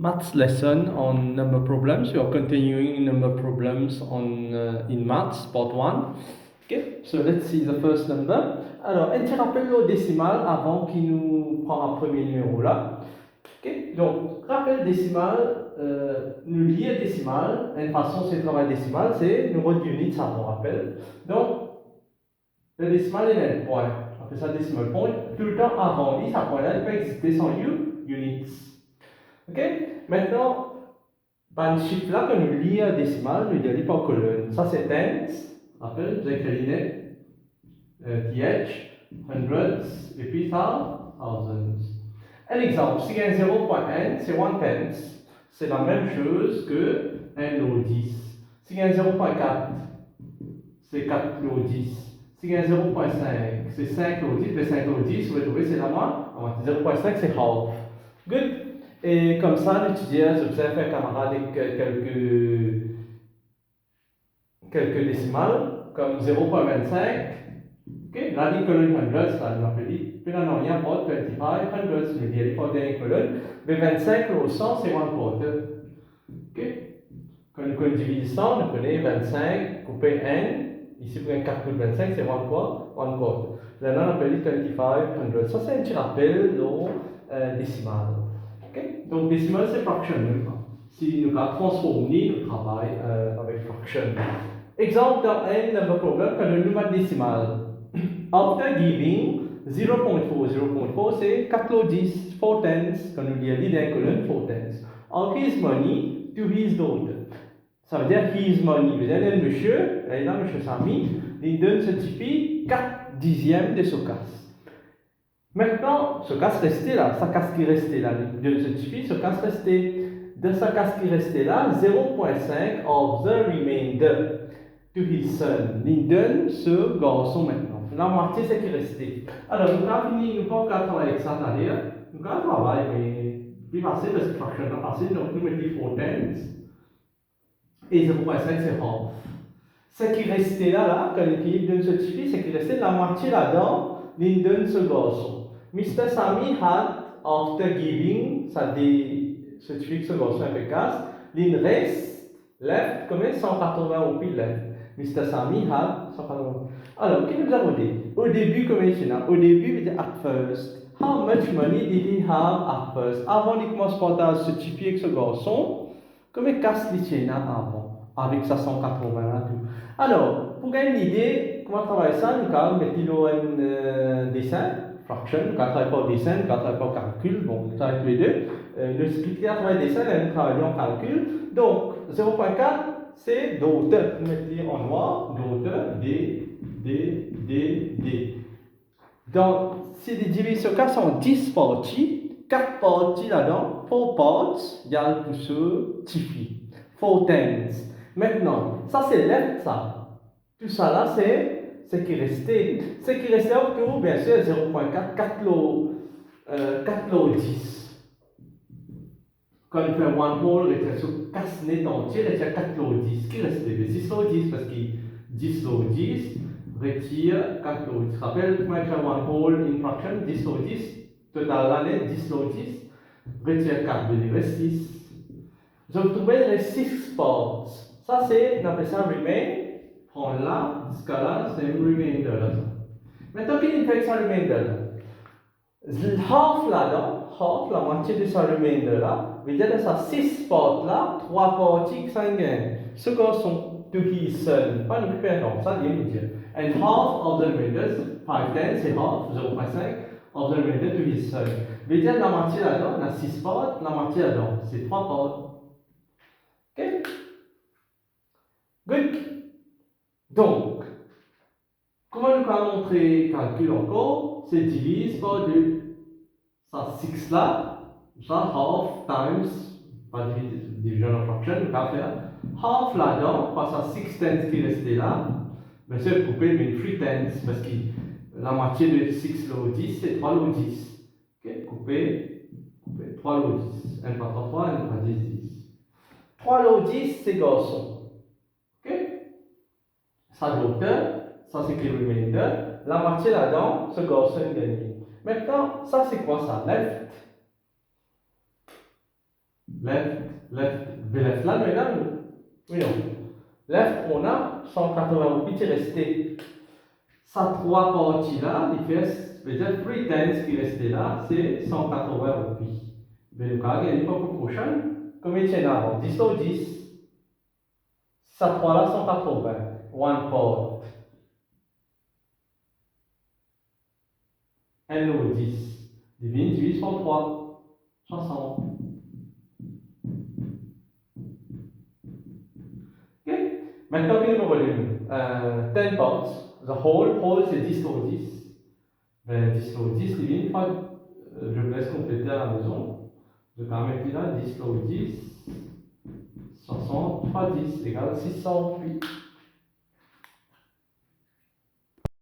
Maths lesson on number problems. We are continuing number problems on in maths, part 1. Okay, so let's see the first number. Alors, un petit rappel au décimal avant qu'il nous prend un premier numéro là. Okay, donc, rappel décimal, nous lire décimal, une façon c'est travail décimal, c'est nous rendre units avant rappel. Donc, le décimal est un point. On appelle ça decimal point. Tout le temps avant, ça point là, il peut exister sans units. Ok? Maintenant, dans le chiffre là, quand nous lisons décimal, nous disons pas colonne. Ça c'est tens, rappel, vous avez créé TH, hundreds, et puis ça, thousands. Un exemple, si il y a 0.1, c'est 1 tenth. C'est la même chose que 1 lot 10. Si il y a 0.4, c'est 4 lot 10. Si il y a 0.5, c'est 5 lot 10. Mais 5 lot 10, vous pouvez trouver, c'est la moitié. 0.5, c'est half. Good. Et comme ça, l'étudiant s'observe un camarade avec quelques décimales, comme 0.25. Okay, là, les colonnes hundreds, là, on appelle. Puis là, on a rien pour 25 hundreds, mais il y a pas des colonnes. Mais 25 au 100, c'est 1 quarter. Ok? Quand on divise 100, on connaît 25 coupé 1. Ici, pour un 4 de 25, c'est 1 quarter. Là, on appelle 25 hundreds. Ça, c'est un petit rappel de décimal. Okay? Donc, décimal, c'est fractionnel. Si nous avons transformé le travail avec fraction. Exemple dans un number problem, quand le numéro décimal. After giving 0.4, c'est 4 lots 10, 4 tenths, quand nous disons l'idée colonne 4 tenths, of his money to his daughter. Ça veut dire his money. Vous avez un monsieur, là, monsieur Samy, il donne ce type 4 dixièmes de ce casse. Maintenant, ce casse resté là, sa casse qui restait là, il donne ce type, ce casse resté. De sa casse qui restait là, 0.5 of the remainder to his son. Il donne ce garçon maintenant. La moitié, c'est qui restait. Alors, nous avons fini, nous avons travailler avec ça derrière. Nous avons travaillé, mais puis passer parce que fraction a passé, donc nous mettons 4 tenths. Et 0.5, c'est half. Ce qui restait là, quand l'équilibre donne ce type, c'est qui restait la moitié là-dedans, il donne ce garçon. Mr. Sami had, after giving, ça dit, ce type, ce garçon un peu casse, il reste, left, combien 180 au pile left. Mr. Sami had 180. Alors, qu'est-ce que nous avons dit? Au début, comme ici, au début, il dit at first. How much money did he have at first? Avant qu'il commence par ce type avec ce garçon, combien casse il avant? Avec sa 180 là, tout. Alors, pour gagner une idée, comment travailler ça, nous allons mettre un dessin, fraction, nous allons travailler par dessin, nous allons travailler par calcul, bon, nous travaillons tous les deux. Le split à travailler dessin, nous travaillons en calcul. Donc, 0.4, c'est d'auteur. Nous mettons en noir, d'auteur, D. Donc, si les divisions sont 10 parties, 4 parties là-dedans, 4 parts, il y a pour ce Tiffy. 4 tenths. Maintenant, ça c'est left, ça. Tout ça là, c'est ce qui restait. Ce qui restait autour, bien sûr, 0.4, 4 lots 10. Quand on fait un whole, il reste sur casse net entier, il reste 4 lots 10. Qui restait? 6 lots 10, parce que 10 lots 10 retire 4 lots. Tu te rappelles, comment écrire one whole in fraction? 10 lots 10, total l'année, 10 lots 10, retire 4, il reste 6. Je vais trouver les 6 parts. Ça, c'est, on appelle ça remain. Prends là, jusqu'à là, c'est un remainder là. Maintenant, qu'il fait ça remainder là? Half là-dedans, half, la moitié de sa remainder là, veut dire que ça 6 parts là, 3 parties qui sont gagnées. Ce garçon, to his son, pas nous faire non, ça vient nous dire. And half of the remainder, 5 tenths, c'est half, 0.5 of the remainder to his son. Veut dire la moitié là-dedans, on a 6 parts, la moitié là-dedans, c'est 3 parts. Ok? Good. Donc, comment nous allons montrer calcul encore? C'est divise par 2. Ça 6 là, ça half times, pas division of fraction, nous allons faire half là-dedans, par ça 6 tenths qui restait là, mais c'est coupé mais 3 tenths, parce que la moitié de 6 lots 10, c'est 3 lots 10. Ok, coupé, 3 lots 10. 1 par 3, 1 par 10, 10. 3 lots 10, c'est garçon. Ok? Ça d'auteur, ça c'est qui remainder. La moitié là-dedans, ce garçon gagné. Maintenant, ça c'est quoi ça? Left. left là, maintenant, oui, non. Left, on a 188 qui est resté. Ça trois parties là, il fait, peut-être 3 tenths qui est resté là, c'est 180 roupies. Mais le cas, il y a une prochaine, comme il tient avant, 10 au 10. Ça trois là, 180. One part. N au 10. Divise par 3. 60. Maintenant, quel est le volume? 10 parts. The whole c'est 10 au 10. Ben, 10 au 10 divise par, je vous laisse compléter à la maison. Je vais mettre là 10 au 10. 60 fois 10 égale 608.